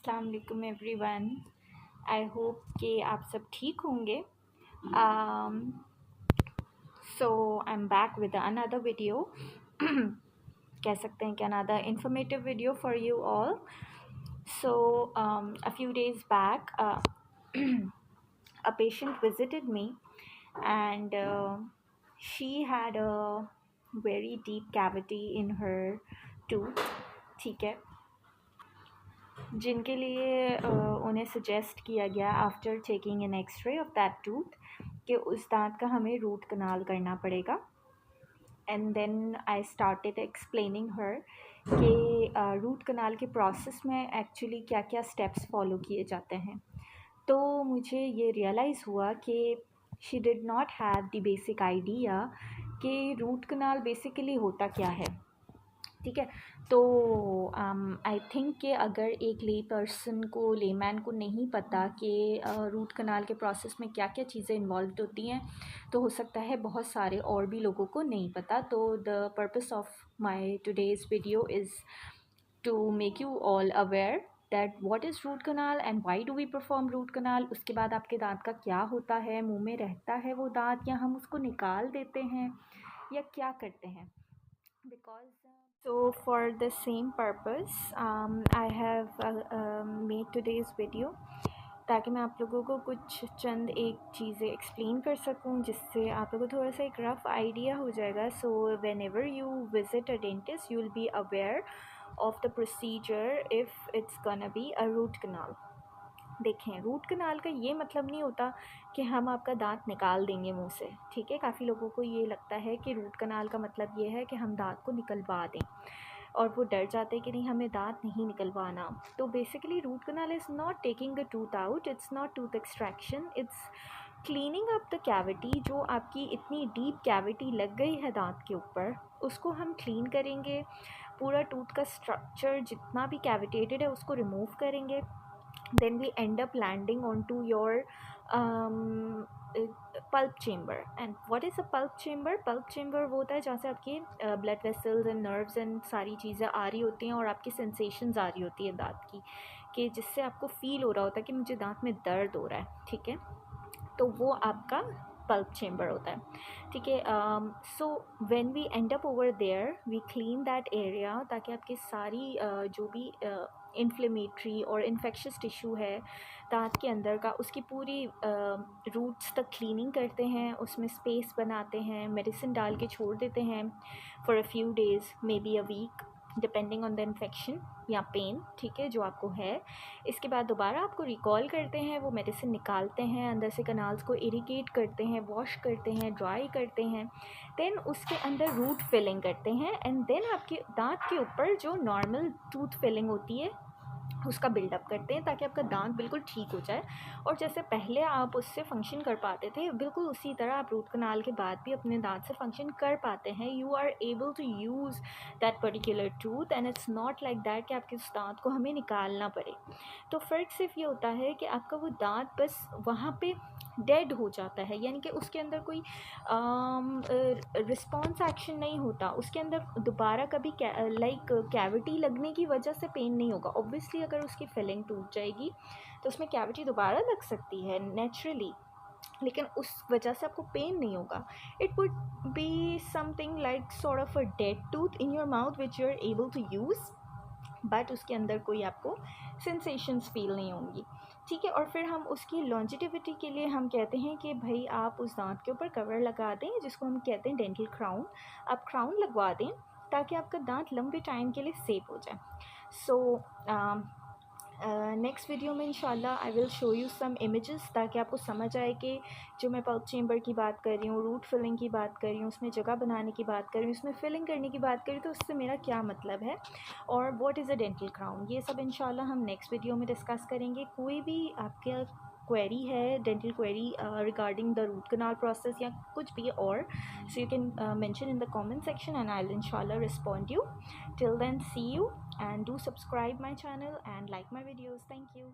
अस्सलाम वालेकुम everyone. I hope कि आप सब ठीक होंगे। So I am back with another video. कह सकते हैं कि another informative video for you all. So a few days back a patient visited me and she had a very deep cavity in her tooth। ठीक है, जिनके लिए उन्हें suggest किया गया after taking an x-ray of that tooth कि उस दांत का हमें रूट कनाल करना पड़ेगा। And then I started explaining her कि रूट कनाल के प्रोसेस में एक्चुअली क्या क्या स्टेप्स फॉलो किए जाते हैं। तो मुझे ये रियलाइज़ हुआ कि she did not have the basic idea कि रूट कनाल बेसिकली होता क्या है। ठीक है, तो आई थिंक कि अगर एक ले पर्सन को, लेमैन को नहीं पता कि रूट कनाल के प्रोसेस में क्या क्या चीज़ें इन्वॉल्व होती हैं, तो हो सकता है बहुत सारे और भी लोगों को नहीं पता। तो the purpose of my today's video is to make you all aware that what is root canal and why do we perform root canal. उसके बाद आपके दांत का क्या होता है, मुंह में रहता है वो दांत या हम उसको निकाल देते हैं या क्या करते हैं। Because so for the same purpose I have made today's video ताकि मैं आप लोगों को कुछ चंद एक चीज़ें एक्सप्लेन कर सकूं जिससे आप लोगों को थोड़ा सा एक रफ़ आइडिया हो जाएगा। So whenever you visit a dentist you will be aware of the procedure if it's gonna be a root canal. देखें, रूट कनाल का ये मतलब नहीं होता कि हम आपका दांत निकाल देंगे मुंह से। ठीक है, काफ़ी लोगों को ये लगता है कि रूट कनाल का मतलब ये है कि हम दांत को निकलवा दें और वो डर जाते हैं कि नहीं हमें दांत नहीं निकलवाना। तो basically root canal is not taking the tooth out, it's not tooth extraction, it's cleaning up the cavity. जो आपकी इतनी डीप कैविटी लग गई है दांत के ऊपर, उसको हम क्लीन करेंगे। पूरा टूथ का स्ट्रक्चर जितना भी कैविटेटेड है उसको रिमूव करेंगे। then we end up landing onto your pulp chamber. And what is a pulp chamber? Pulp chamber वो होता है जहाँ से आपकी blood vessels and nerves and सारी चीज़ें आ रही होती हैं और आपकी sensations आ रही होती है दांत की, कि जिससे आपको फील हो रहा होता है कि मुझे दांत में दर्द हो रहा है। ठीक है, तो वो आपका पल्प चेम्बर होता है। ठीक है, so when we end up over there we clean that area ताकि आपकी सारी जो भी इन्फ्लेमेटरी और इन्फेक्शस टिश्यू है दांत के अंदर का, उसकी पूरी रूट्स तक क्लीनिंग करते हैं, उसमें स्पेस बनाते हैं, मेडिसिन डाल के छोड़ देते हैं for a few days, maybe a week, depending on the infection या पेन। ठीक है, जो आपको है। इसके बाद दोबारा आपको रिकॉल करते हैं, वो मेडिसिन निकालते हैं, अंदर से कनाल्स को इरिगेट करते हैं, वॉश करते हैं, ड्राई करते हैं, देन उसके अंदर रूट फिलिंग करते हैं एंड देन आपके दांत के ऊपर जो नॉर्मल टूथ फिलिंग होती है उसका बिल्डअप करते हैं ताकि आपका दांत बिल्कुल ठीक हो जाए। और जैसे पहले आप उससे फंक्शन कर पाते थे, बिल्कुल उसी तरह आप रूट कनाल के बाद भी अपने दांत से फंक्शन कर पाते हैं। You are able to use that particular tooth and it's not like that कि आपके उस दांत को हमें निकालना पड़े। तो फ़र्क सिर्फ ये होता है कि आपका वो दांत बस वहाँ पे डेड हो जाता है, यानी कि उसके अंदर कोई रिस्पॉन्स एक्शन नहीं होता, उसके अंदर दोबारा कभी लाइक कैविटी लगने की वजह से पेन नहीं होगा। ऑब्वियसली अगर उसकी फिलिंग टूट जाएगी तो उसमें कैविटी दोबारा लग सकती है नेचुरली, लेकिन उस वजह से आपको पेन नहीं होगा। It would be something like sort of a dead tooth in your mouth which you are able to use, but उसके अंदर कोई आपको सेंसेशंस फील नहीं होंगी। ठीक है, और फिर हम उसकी लॉन्जिटिविटी के लिए हम कहते हैं कि भाई आप उस दांत के ऊपर कवर लगा दें, जिसको हम कहते हैं डेंटल क्राउन। आप क्राउन लगवा दें ताकि आपका दांत लंबे टाइम के लिए सेफ हो जाए। सो नेक्स्ट वीडियो में इंशाल्लाह I will show you some images ताकि आपको समझ आए कि जो मैं पल्प चेम्बर की बात कर रही हूँ, रूट फिलिंग की बात कर रही हूँ, उसमें जगह बनाने की बात कर रही हूँ, उसमें फिलिंग करने की बात कर रही हूँ, तो उससे मेरा क्या मतलब है और what is a dental crown. ये सब इंशाल्लाह हम नेक्स्ट वीडियो में डिस्कस करेंगे। कोई भी आपके क्वेरी है, dental query regarding the root canal process या कुछ भी और, so you can mention in the comment section and I'll inshallah respond you. Till then, see you and do subscribe my channel and like my videos. Thank you.